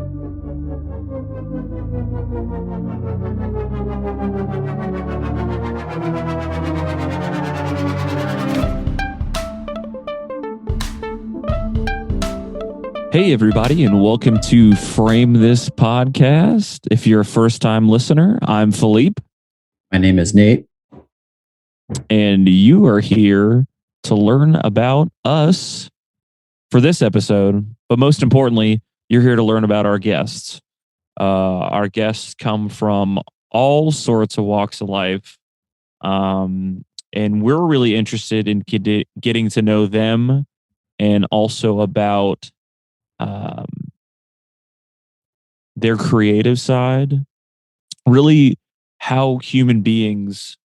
Hey, everybody, and welcome to Frame This Podcast. If you're a first-time listener, I'm Philippe. My name is Nate. And you are here to learn about us for this episode. But most importantly, you're here to learn about our guests. Our guests come from all sorts of walks of life. And we're really interested in getting to know them and also about their creative side, really how human beings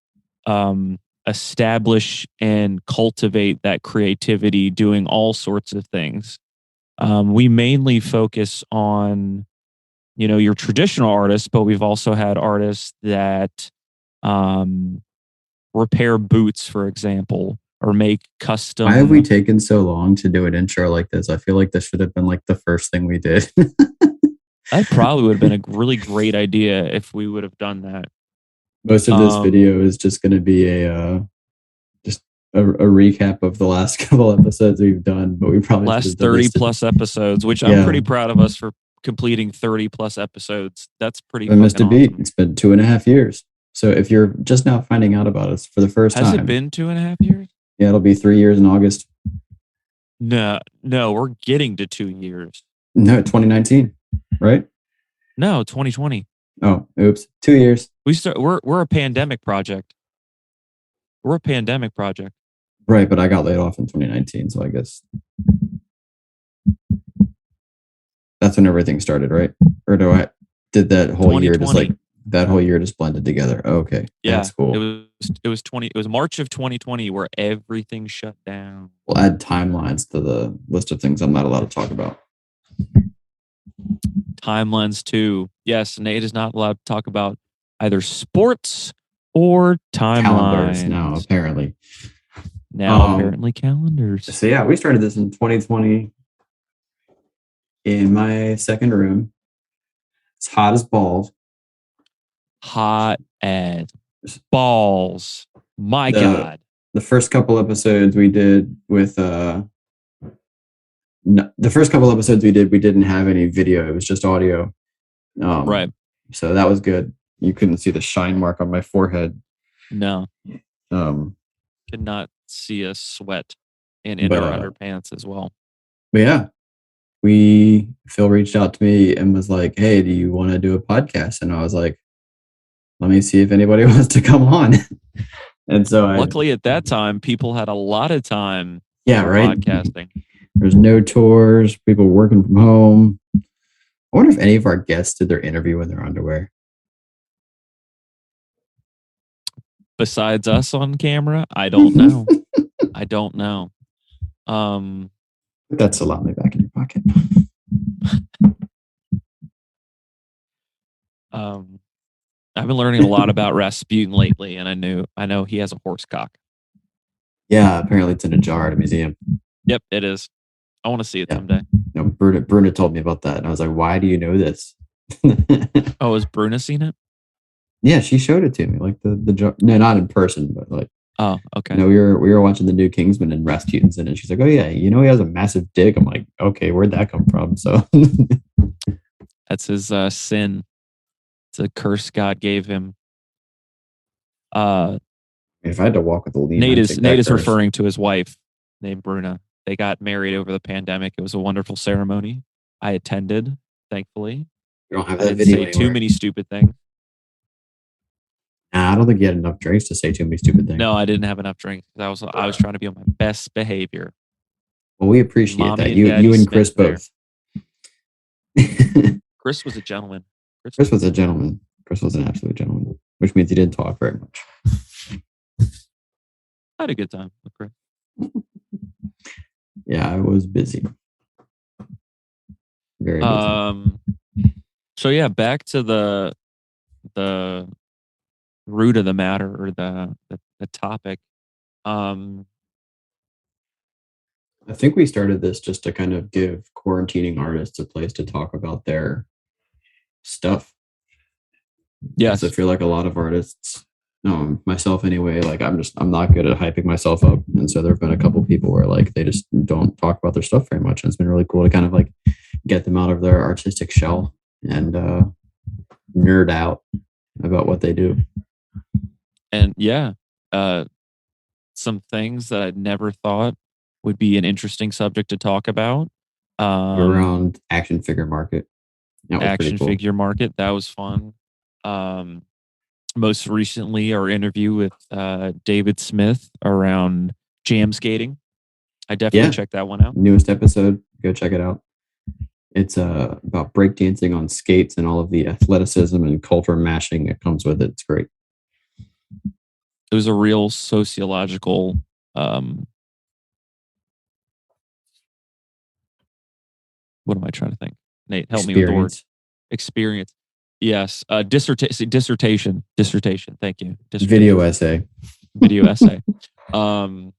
establish and cultivate that creativity doing all sorts of things. We mainly focus on, your traditional artists, but we've also had artists that repair boots, for example, or make custom. Why have we taken so long to do an intro like this? I feel like this should have been like the first thing we did. That probably would have been a really great idea if we would have done that. Most of this video is just going to be a recap of the last couple episodes we've done, but we probably last 30 plus episodes, which I'm pretty proud of us for completing 30 plus episodes. That's pretty. I missed a beat. Awesome. It's been 2.5 years. So if you're just now finding out about us for the first time, has it been 2.5 years? Yeah, it'll be 3 years in August. No, we're getting to 2 years. No, 2019, right? No, 2020. Oh, oops, 2 years. We're a pandemic project. We're a pandemic project. Right, but I got laid off in 2019, so I guess that's when everything started, right? Or did that whole year just like that whole year just blended together? Oh, okay, yeah, that's cool. It was March of 2020 where everything shut down. We'll add timelines to the list of things I'm not allowed to talk about. Timelines too. Yes, Nate is not allowed to talk about either sports or timelines. Calendars now, apparently. Apparently calendars. So yeah, we started this in 2020 in my second room. It's hot as balls. Hot as balls. My God. The first couple episodes we did with we didn't have any video. It was just audio. Right. So that was good. You couldn't see the shine mark on my forehead. No. Could not see a sweat in our underpants as well. But yeah, Phil reached out to me and was like, "Hey, do you want to do a podcast?" And I was like, "Let me see if anybody wants to come on." And so luckily at that time, people had a lot of time. Yeah, right. Podcasting. There's no tours. People working from home. I wonder if any of our guests did their interview in their underwear. Besides us on camera, I don't know. I don't know. Put that salami back in your pocket. I've been learning a lot about Rasputin lately, and I know he has a horse cock. Yeah, apparently it's in a jar at a museum. Yep, it is. I want to see it someday. No, Bruna told me about that, and I was like, "Why do you know this?" Oh, has Bruna seen it? Yeah, she showed it to me, like the jar. No, not in person, but like. Oh, okay. No, we were watching the new Kingsman and Rasputin's in it. She's like, "Oh yeah, he has a massive dick." I'm like, "Okay, where'd that come from?" So that's his sin. It's a curse God gave him. If I had to walk with a lean, Nate is referring to his wife named Bruna. They got married over the pandemic. It was a wonderful ceremony. I attended, thankfully. You don't have that video anymore. Too many stupid things. Nah, I don't think you had enough drinks to say too many stupid things. No, I didn't have enough drinks. I was trying to be on my best behavior. Well, we appreciate that. You and Chris both. Chris was a gentleman. Chris was a gentleman. Chris was an absolute gentleman, which means he didn't talk very much. I had a good time with Chris. Yeah, I was busy. Very busy. So yeah, back to the root of the matter, or the topic. I think we started this just to kind of give quarantining artists a place to talk about their stuff. Yes. I feel like a lot of artists, myself anyway, like I'm not good at hyping myself up. And so there have been a couple people where like they just don't talk about their stuff very much. And it's been really cool to kind of like get them out of their artistic shell and nerd out about what they do. And yeah, some things that I'd never thought would be an interesting subject to talk about. Around action figure market. That was pretty Action cool. figure market. That was fun. Most recently, our interview with David Smith around jam skating. I definitely checked that one out. Newest episode. Go check it out. It's about breakdancing on skates and all of the athleticism and culture mashing that comes with it. It's great. It was a real sociological what am I trying to think? Nate, help me with the word. Experience. Yes. Dissertation. Thank you. Video essay. Video essay. So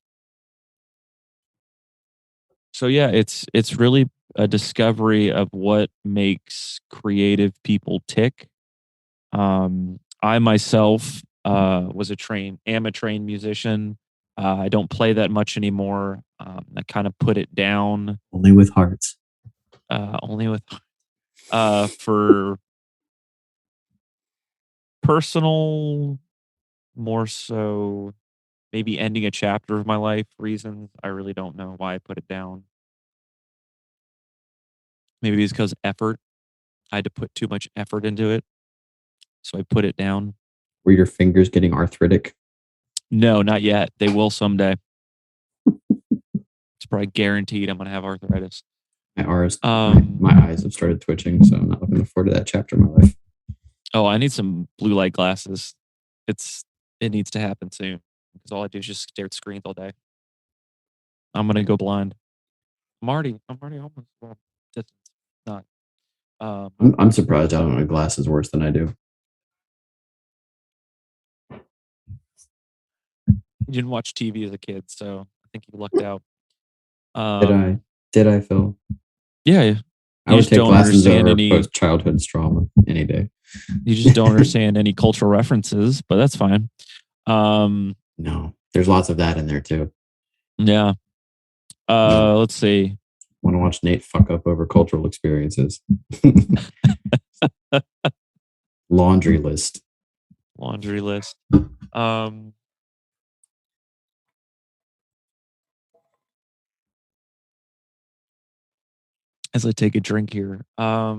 yeah, it's really a discovery of what makes creative people tick. I myself am a trained musician. I don't play that much anymore. I kind of put it down. Only with hearts. For personal, more so maybe ending a chapter of my life reasons. I really don't know why I put it down. Maybe it's because effort. I had to put too much effort into it. So I put it down. Were your fingers getting arthritic? No, not yet. They will someday. It's probably guaranteed I'm going to have arthritis. My eyes have started twitching, so I'm not looking forward to that chapter of my life. Oh, I need some blue light glasses. It needs to happen soon because all I do is just stare at screens all day. I'm going to go blind. I'm already almost distance. Not. I'm surprised I don't know glasses worse than I do. You didn't watch TV as a kid, so I think you lucked out. Did I, Phil? Yeah. I would take glasses over post-childhood trauma any day. You just don't understand any cultural references, but that's fine. No, there's lots of that in there too. Yeah. Let's see. Want to watch Nate fuck up over cultural experiences. Laundry list. As I take a drink here. I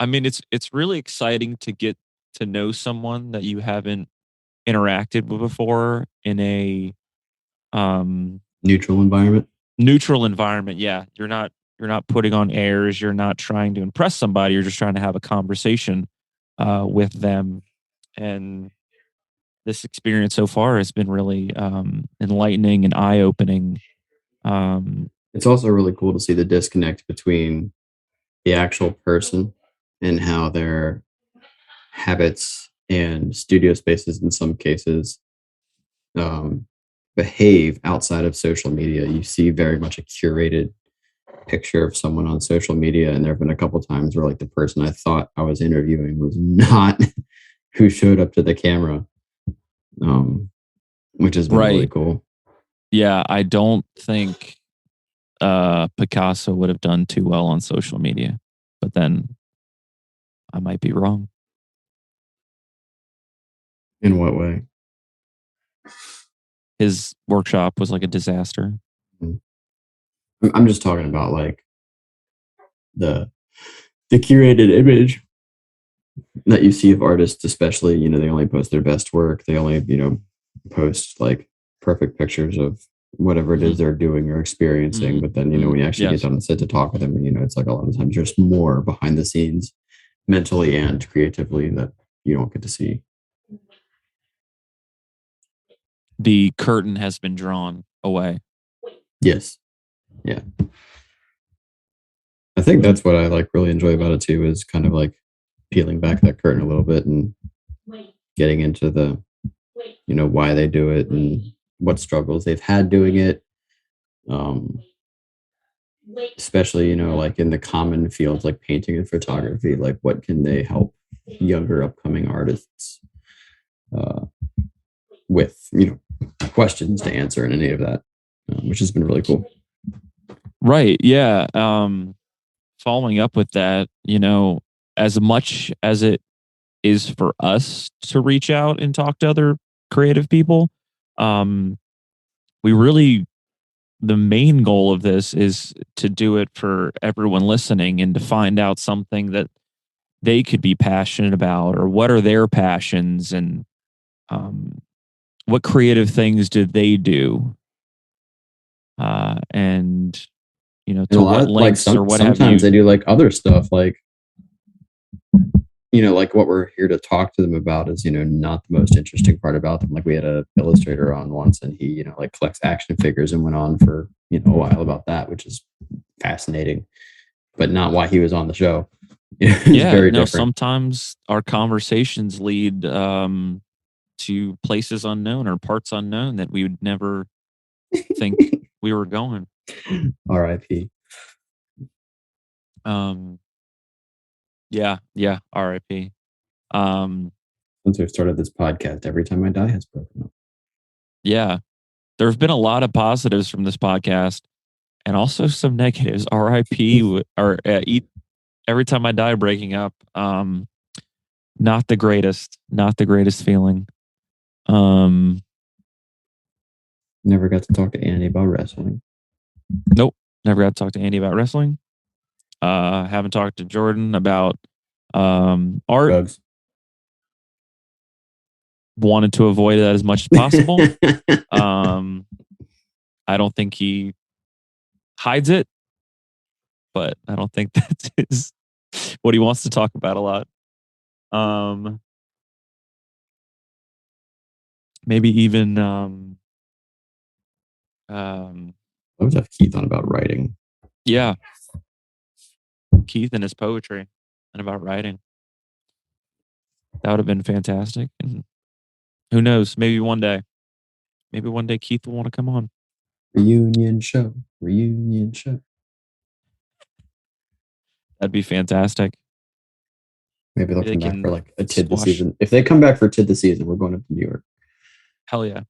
mean, it's really exciting to get to know someone that you haven't interacted with before in a neutral environment. Yeah, you're not putting on airs. You're not trying to impress somebody. You're just trying to have a conversation with them. And this experience so far has been really enlightening and eye opening. It's also really cool to see the disconnect between the actual person and how their habits and studio spaces in some cases behave outside of social media. You see very much a curated picture of someone on social media, and there have been a couple times where like the person I thought I was interviewing was not who showed up to the camera, which has been really cool. Yeah, I don't think Picasso would have done too well on social media, but then I might be wrong. In what way? His workshop was like a disaster. I'm just talking about like the curated image that you see of artists, especially, they only post their best work. They only, post like perfect pictures of whatever it is they're doing or experiencing. But then, when you actually get on the set to talk with them, it's like a lot of times there's more behind the scenes mentally and creatively that you don't get to see. The curtain has been drawn away. Yes. Yeah. I think that's what I like really enjoy about it too, is kind of like peeling back that curtain a little bit and getting into the, why they do it and what struggles they've had doing it. especially, like in the common fields like painting and photography, like what can they help younger upcoming artists uh, with, questions to answer in any of that, which has been really cool. Right. Yeah. Following up with that, as much as it is for us to reach out and talk to other creative people, we really, the main goal of this is to do it for everyone listening and to find out something that they could be passionate about, or what are their passions, and what creative things do they do, and And a to lot what of like lengths or what have sometimes you. they do like other stuff, like like what we're here to talk to them about is, not the most interesting part about them. Like we had a illustrator on once, and he, like collects action figures and went on for, a while about that, which is fascinating, but not why he was on the show. It's Yeah, very no, different. sometimes our conversations lead to places unknown or parts unknown that we would never think we were going. R.I.P. Um, yeah, RIP. Since we've started this podcast, every time I die has broken up. Yeah, there have been a lot of positives from this podcast and also some negatives. RIP or every time I die breaking up. Not the greatest feeling. Um, Never got to talk to Andy about wrestling. nope, never got to talk to Andy about wrestling. Haven't talked to Jordan about art. Drugs. Wanted to avoid that as much as possible. I don't think he hides it, but I don't think that's what he wants to talk about a lot. Maybe even I would have Keith on about writing. yeah, Keith and his poetry and about writing. That would have been fantastic. And who knows? Maybe one day Keith will want to come on. Reunion show. Reunion show. That'd be fantastic. Maybe they'll Maybe come back for like a Tid this squash. season. If they come back for Tid this season, we're going up to New York. Hell yeah.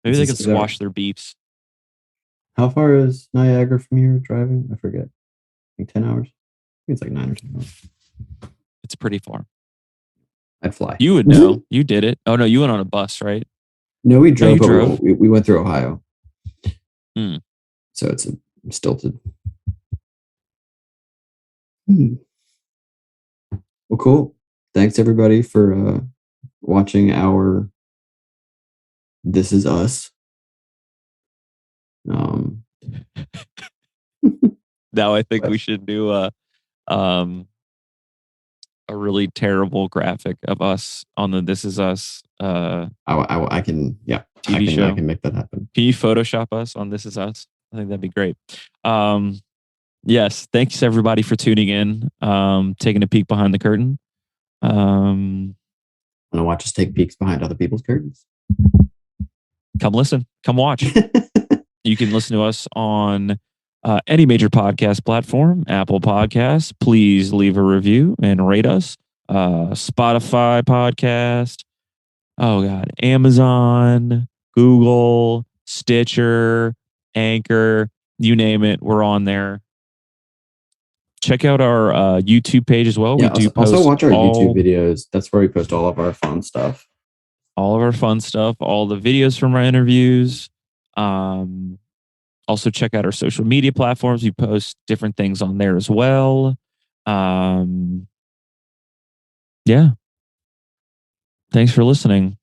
Maybe they can squash their beefs. How far is Niagara from here driving? I forget. Like 10 hours? I think it's like 9 or 10 hours. It's pretty far. I'd fly. You would know. You did it. Oh, no, you went on a bus, right? No, we drove. you drove. We went through Ohio. Hmm. So it's stilted. Well, cool. Thanks everybody for watching our This Is Us. Now I think we should do a really terrible graphic of us on the This Is Us I can, yeah, TV show. I can make that happen. Can you Photoshop us on This Is Us? I think that'd be great. Yes, thanks everybody for tuning in, taking a peek behind the curtain. Want to watch us take peeks behind other people's curtains? Come listen, come watch. You can listen to us on any major podcast platform, Apple Podcasts. Please leave a review and rate us. Spotify podcast. Oh God, Amazon, Google, Stitcher, Anchor, you name it, we're on there. Check out our YouTube page as well. Yeah, We do also post watch our YouTube videos. That's where we post all of our fun stuff. All of our fun stuff, all the videos from our interviews. Also check out our social media platforms. We post different things on there as well. Yeah. Thanks for listening.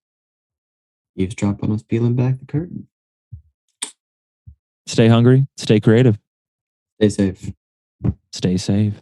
Eavesdrop on us peeling back the curtain. Stay hungry. Stay creative. Stay safe. Stay safe.